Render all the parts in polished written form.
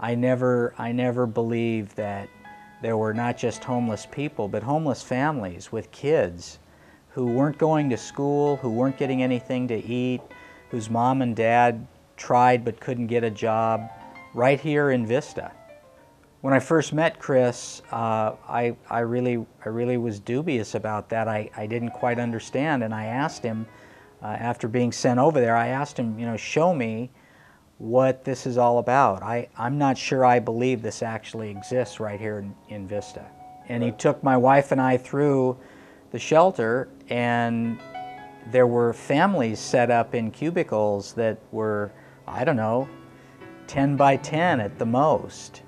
I never believed that there were not just homeless people, but homeless families with kids who weren't going to school, who weren't getting anything to eat, whose mom and dad tried but couldn't get a job, right here in Vista. When I first met Chris, I really was dubious about that. I didn't quite understand, and I asked him, after being sent over there, I asked him, you know, show me what this is all about. I'm not sure I believe this actually exists right here in Vista. And he took my wife and I through the shelter, and there were families set up in cubicles that were, I don't know, 10 by 10 at the most.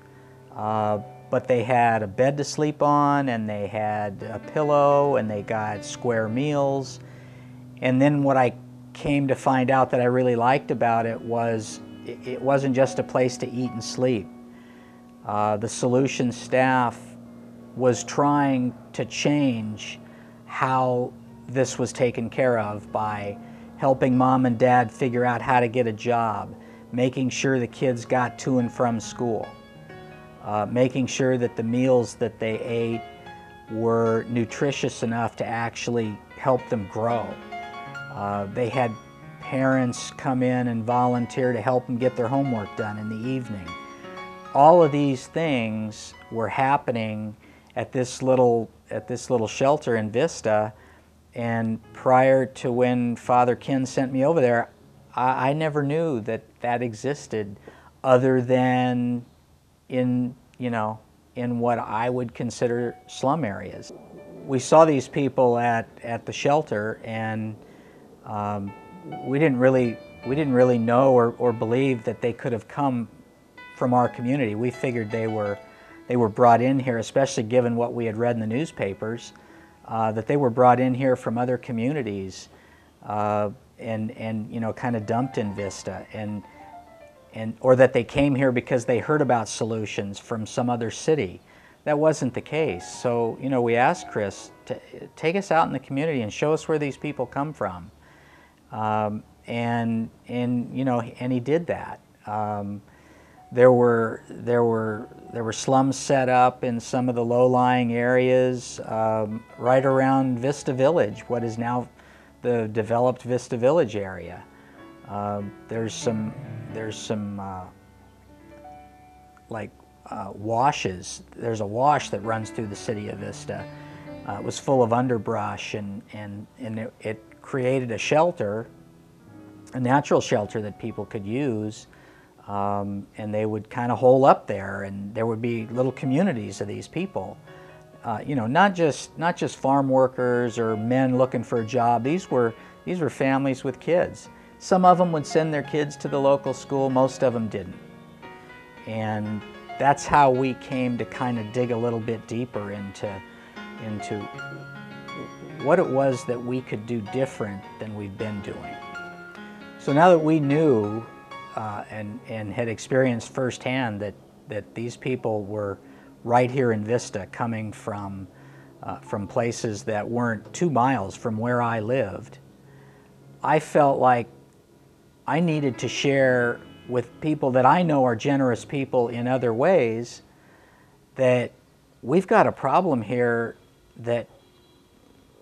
But they had a bed to sleep on, and they had a pillow, and they got square meals. And then what I came to find out that I really liked about it was it wasn't just a place to eat and sleep. The Solution staff was trying to change how this was taken care of by helping mom and dad figure out how to get a job, making sure the kids got to and from school, making sure that the meals that they ate were nutritious enough to actually help them grow. They had parents come in and volunteer to help them get their homework done in the evening. All of these things were happening at this little shelter in Vista, and prior to when Father Ken sent me over there, I never knew that that existed other than in what I would consider slum areas. We saw these people at the shelter, and we didn't really know or believe that they could have come from our community. We figured they were brought in here, especially given what we had read in the newspapers, that they were brought in here from other communities, and you know, kind of dumped in Vista, or that they came here because they heard about Solutions from some other city. That wasn't the case. So, you know, we asked Chris to take us out in the community and show us where these people come from. And you know, and he did that. There were slums set up in some of the low-lying areas right around Vista Village, what is now the developed Vista Village area. There's some washes. There's a wash that runs through the city of Vista. It was full of underbrush, and it created a shelter, a natural shelter that people could use, and they would kind of hole up there, and there would be little communities of these people. You know, not just farm workers or men looking for a job. These were families with kids. Some of them would send their kids to the local school. Most of them didn't. And that's how we came to kind of dig a little bit deeper into what it was that we could do different than we've been doing. So now that we knew and had experienced firsthand that these people were right here in Vista, coming from places that weren't 2 miles from where I lived, I felt like I needed to share with people that I know are generous people in other ways that we've got a problem here that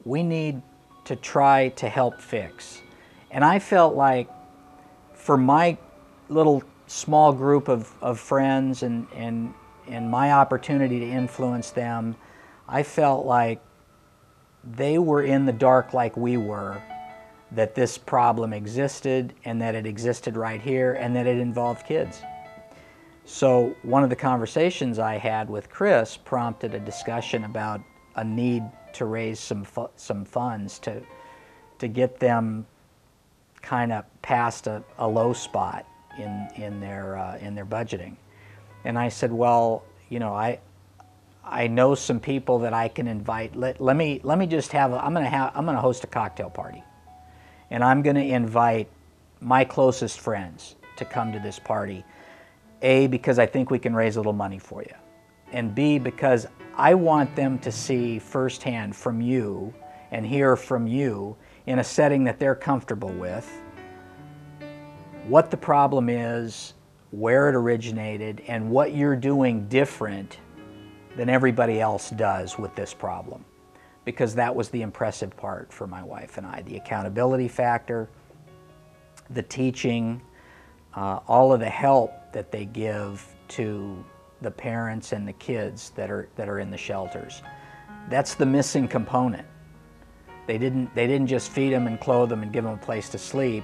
we need to try to help fix. And I felt like for my little small group of friends and my opportunity to influence them, I felt like they were in the dark like we were, that this problem existed, and that it existed right here, and that it involved kids. So one of the conversations I had with Chris prompted a discussion about a need to raise some funds to get them kind of past a low spot in their budgeting. And I said, well, you know, I know some people that I can invite. Let me just have I'm gonna host a cocktail party, and I'm gonna invite my closest friends to come to this party. A, because I think we can raise a little money for you, and B, because I want them to see firsthand from you and hear from you in a setting that they're comfortable with what the problem is, where it originated, and what you're doing different than everybody else does with this problem. Because that was the impressive part for my wife and I. The accountability factor, the teaching, all of the help that they give to the parents and the kids that are in the shelters. That's the missing component. They didn't just feed them and clothe them and give them a place to sleep.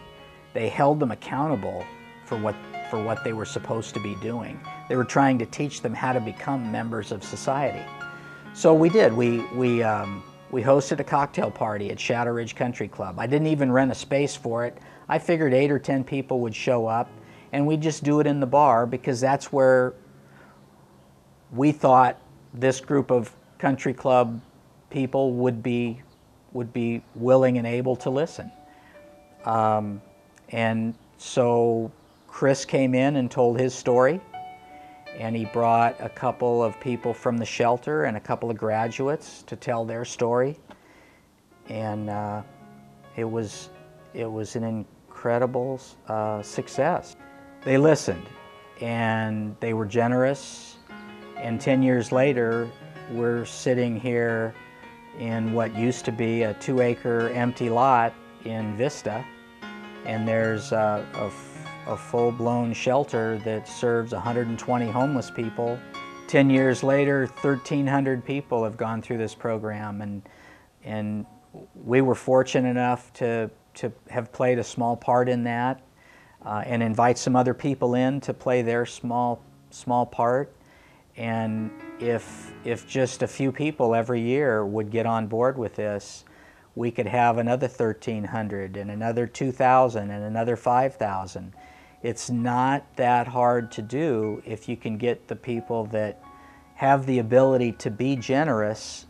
They held them accountable for what they were supposed to be doing. They were trying to teach them how to become members of society. So we did. We hosted a cocktail party at Shadow Ridge Country Club. I didn't even rent a space for it. I figured 8 or 10 people would show up, and we'd just do it in the bar because that's where we thought this group of country club people would be willing and able to listen. And so Chris came in and told his story, and he brought a couple of people from the shelter and a couple of graduates to tell their story. And it was an incredible success. They listened, and they were generous, and 10 years later, we're sitting here in what used to be a 2-acre empty lot in Vista, and there's a full-blown shelter that serves 120 homeless people. 10 years later, 1,300 people have gone through this program, and we were fortunate enough to have played a small part in that, and invite some other people in to play their small part. And if just a few people every year would get on board with this, we could have another 1,300 and another 2,000 and another 5,000. It's not that hard to do if you can get the people that have the ability to be generous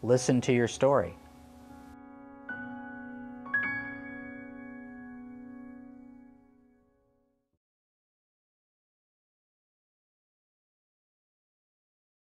listen to your story.